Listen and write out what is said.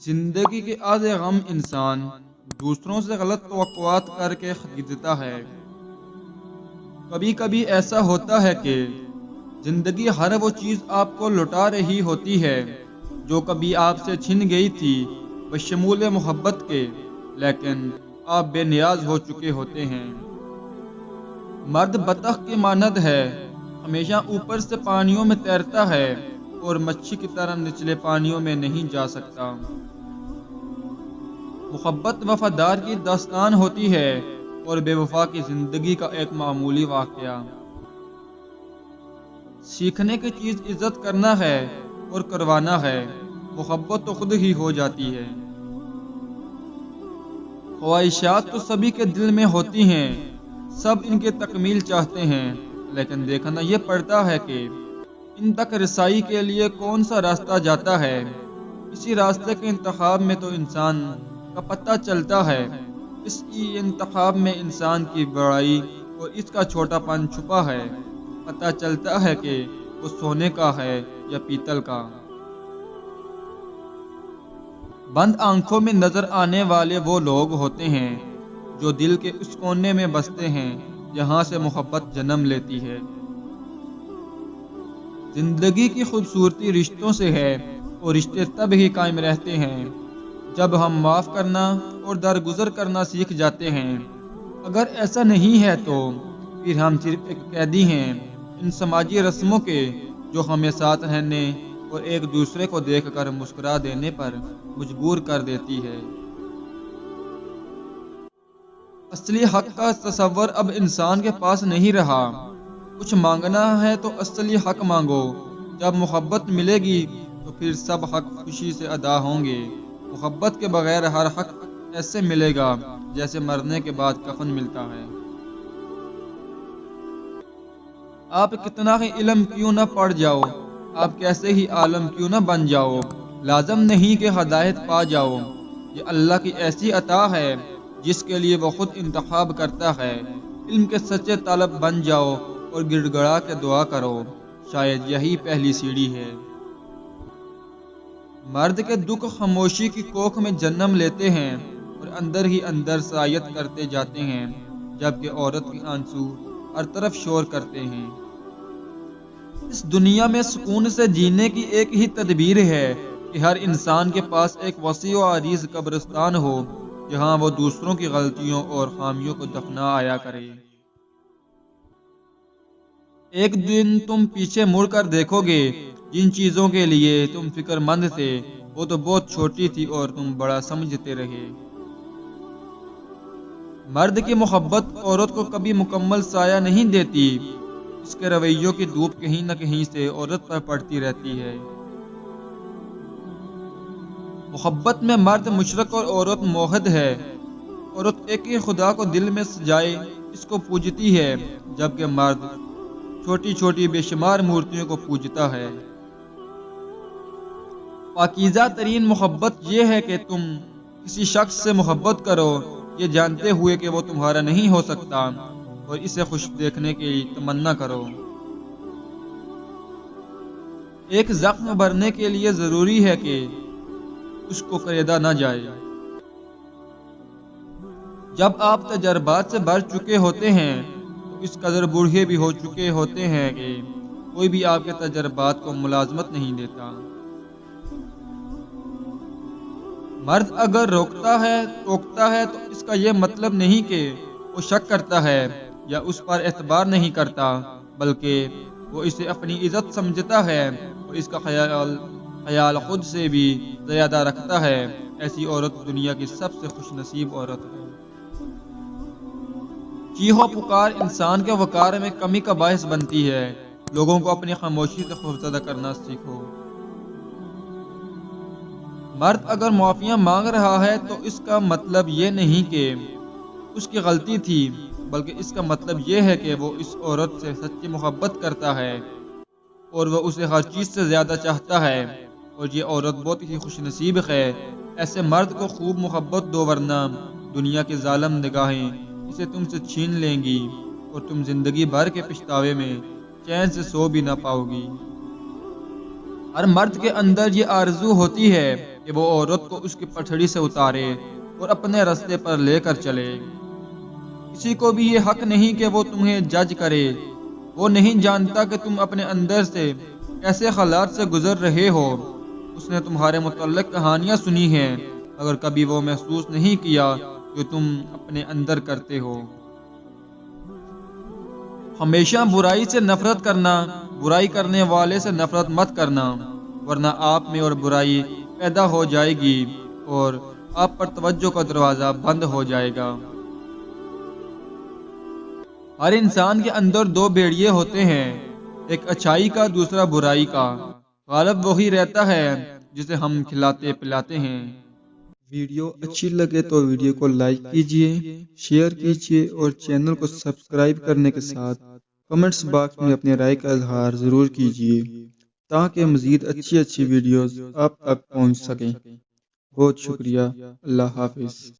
زندگی کے آدھے غم انسان دوسروں سے غلط توقعات کر کے خریدتا ہے۔ کبھی کبھی ایسا ہوتا ہے کہ زندگی ہر وہ چیز آپ کو لوٹا رہی ہوتی ہے جو کبھی آپ سے چھن گئی تھی بشمول محبت کے، لیکن آپ بے نیاز ہو چکے ہوتے ہیں۔ مرد بطخ کی مانند ہے، ہمیشہ اوپر سے پانیوں میں تیرتا ہے اور مچھی کی طرح نچلے پانیوں میں نہیں جا سکتا۔ محبت وفادار کی داستان ہوتی ہے اور بے وفا کی زندگی کا ایک معمولی واقعہ۔ سیکھنے کی چیز عزت کرنا ہے اور کروانا ہے، محبت تو خود ہی ہو جاتی ہے۔ خواہشات تو سبھی کے دل میں ہوتی ہیں، سب ان کی تکمیل چاہتے ہیں، لیکن دیکھنا یہ پڑتا ہے کہ ان تک رسائی کے لیے کون سا راستہ جاتا ہے۔ اسی راستے کے انتخاب میں تو انسان کا پتہ چلتا ہے، اس کی انتخاب میں انسان کی بڑائی اور اس کا چھوٹا پن چھپا ہے، پتہ چلتا ہے کہ وہ سونے کا ہے یا پیتل کا۔ بند آنکھوں میں نظر آنے والے وہ لوگ ہوتے ہیں جو دل کے اس کونے میں بستے ہیں جہاں سے محبت جنم لیتی ہے۔ زندگی کی خوبصورتی رشتوں سے ہے اور رشتے تب ہی قائم رہتے ہیں جب ہم معاف کرنا اور درگزر کرنا سیکھ جاتے ہیں۔ اگر ایسا نہیں ہے تو پھر ہم صرف ایک قیدی ہیں ان سماجی رسموں کے جو ہمیں ساتھ رہنے اور ایک دوسرے کو دیکھ کر مسکرا دینے پر مجبور کر دیتی ہے۔ اصلی حق کا تصور اب انسان کے پاس نہیں رہا۔ کچھ مانگنا ہے تو اصلی حق مانگو، جب محبت ملے گی تو پھر سب حق خوشی سے ادا ہوں گے۔ محبت کے بغیر ہر حق ایسے ملے گا جیسے مرنے کے بعد کفن ملتا ہے۔ آپ کتنا ہی علم کیوں نہ پڑھ جاؤ، آپ کیسے ہی عالم کیوں نہ بن جاؤ، لازم نہیں کہ ہدایت پا جاؤ۔ یہ اللہ کی ایسی عطا ہے جس کے لیے وہ خود انتخاب کرتا ہے۔ علم کے سچے طالب بن جاؤ اور گڑ گڑا کے دعا کرو، شاید یہی پہلی سیڑھی ہے۔ مرد کے دکھ خاموشی کی کوکھ میں جنم لیتے ہیں اور اندر ہی اندر سرایت کرتے جاتے ہیں، جبکہ عورت کے آنسو ہر طرف شور کرتے ہیں۔ اس دنیا میں سکون سے جینے کی ایک ہی تدبیر ہے کہ ہر انسان کے پاس ایک وسیع و عریض قبرستان ہو جہاں وہ دوسروں کی غلطیوں اور خامیوں کو دفنا آیا کرے۔ ایک دن تم پیچھے مڑ کر دیکھو گے، جن چیزوں کے لیے تم فکر مند تھے وہ تو بہت چھوٹی تھی اور تم بڑا سمجھتے رہے۔ مرد کی محبت عورت کو کبھی مکمل سایہ نہیں دیتی، اس کے رویوں کی دھوپ کہیں نہ کہیں سے عورت پر پڑتی رہتی ہے۔ محبت میں مرد مشرک اور عورت موحد ہے۔ عورت ایک ہی خدا کو دل میں سجائے اس کو پوجتی ہے، جبکہ مرد چھوٹی چھوٹی بے شمار مورتیوں کو پوجتا ہے۔ پاکیزہ ترین محبت یہ ہے کہ تم کسی شخص سے محبت کرو یہ جانتے ہوئے کہ وہ تمہارا نہیں ہو سکتا، اور اسے خوش دیکھنے کی تمنا کرو۔ ایک زخم بھرنے کے لیے ضروری ہے کہ اس کو خریدا نہ جائے۔ جب آپ تجربات سے بھر چکے ہوتے ہیں تو اس قدر بوڑھے بھی ہو چکے ہوتے ہیں کہ کوئی بھی آپ کے تجربات کو ملازمت نہیں دیتا۔ مرد اگر روکتا ہے ٹوکتا ہے تو اس کا یہ مطلب نہیں کہ وہ شک کرتا ہے یا اس پر اعتبار نہیں کرتا، بلکہ وہ اسے اپنی عزت سمجھتا ہے اور اس کا خیال خود سے بھی زیادہ رکھتا ہے۔ ایسی عورت دنیا کی سب سے خوش نصیب عورت ہے۔ چیخو پکار انسان کے وقار میں کمی کا باعث بنتی ہے۔ لوگوں کو اپنی خاموشی سے خوفزدہ کرنا سیکھو۔ مرد اگر معافیاں مانگ رہا ہے تو اس کا مطلب یہ نہیں کہ اس کی غلطی تھی، بلکہ اس کا مطلب یہ ہے کہ وہ اس عورت سے سچی محبت کرتا ہے اور وہ اسے ہر چیز سے زیادہ چاہتا ہے، اور یہ عورت بہت ہی خوش نصیب ہے۔ ایسے مرد کو خوب محبت دو، ورنہ دنیا کی ظالم نگاہیں اسے تم سے چھین لیں گی اور تم زندگی بھر کے پچھتاوے میں چین سے سو بھی نہ پاؤ گی۔ ہر مرد کے اندر یہ آرزو ہوتی ہے کہ وہ عورت کو اس کی پٹھڑی سے اتارے اور اپنے راستے پر لے کر چلے۔ کسی کو بھی یہ حق نہیں کہ وہ تمہیں جج کرے۔ وہ نہیں جانتا کہ تم اپنے اندر سے کیسے حالات سے گزر رہے ہو۔ اس نے تمہارے متعلق کہانیاں سنی ہیں، مگر کبھی وہ محسوس نہیں کیا جو تم اپنے اندر کرتے ہو۔ ہمیشہ برائی سے نفرت کرنا، برائی کرنے والے سے نفرت مت کرنا، ورنہ آپ میں اور برائی پیدا ہو جائے گی اور آپ پر توجہ کا دروازہ بند ہو جائے گا۔ ہر انسان کے اندر دو بیڑیے ہوتے ہیں، ایک اچھائی کا، دوسرا برائی کا۔ غالب وہی رہتا ہے جسے ہم کھلاتے پلاتے ہیں۔ ویڈیو اچھی لگے تو ویڈیو کو لائک کیجئے، شیئر کیجئے اور چینل کو سبسکرائب کرنے کے ساتھ کمنٹس باکس میں اپنے رائے کا اظہار ضرور کیجئے تاکہ مزید اچھی ویڈیوز آپ تک پہنچ سکیں۔ بہت شکریہ۔ اللہ حافظ۔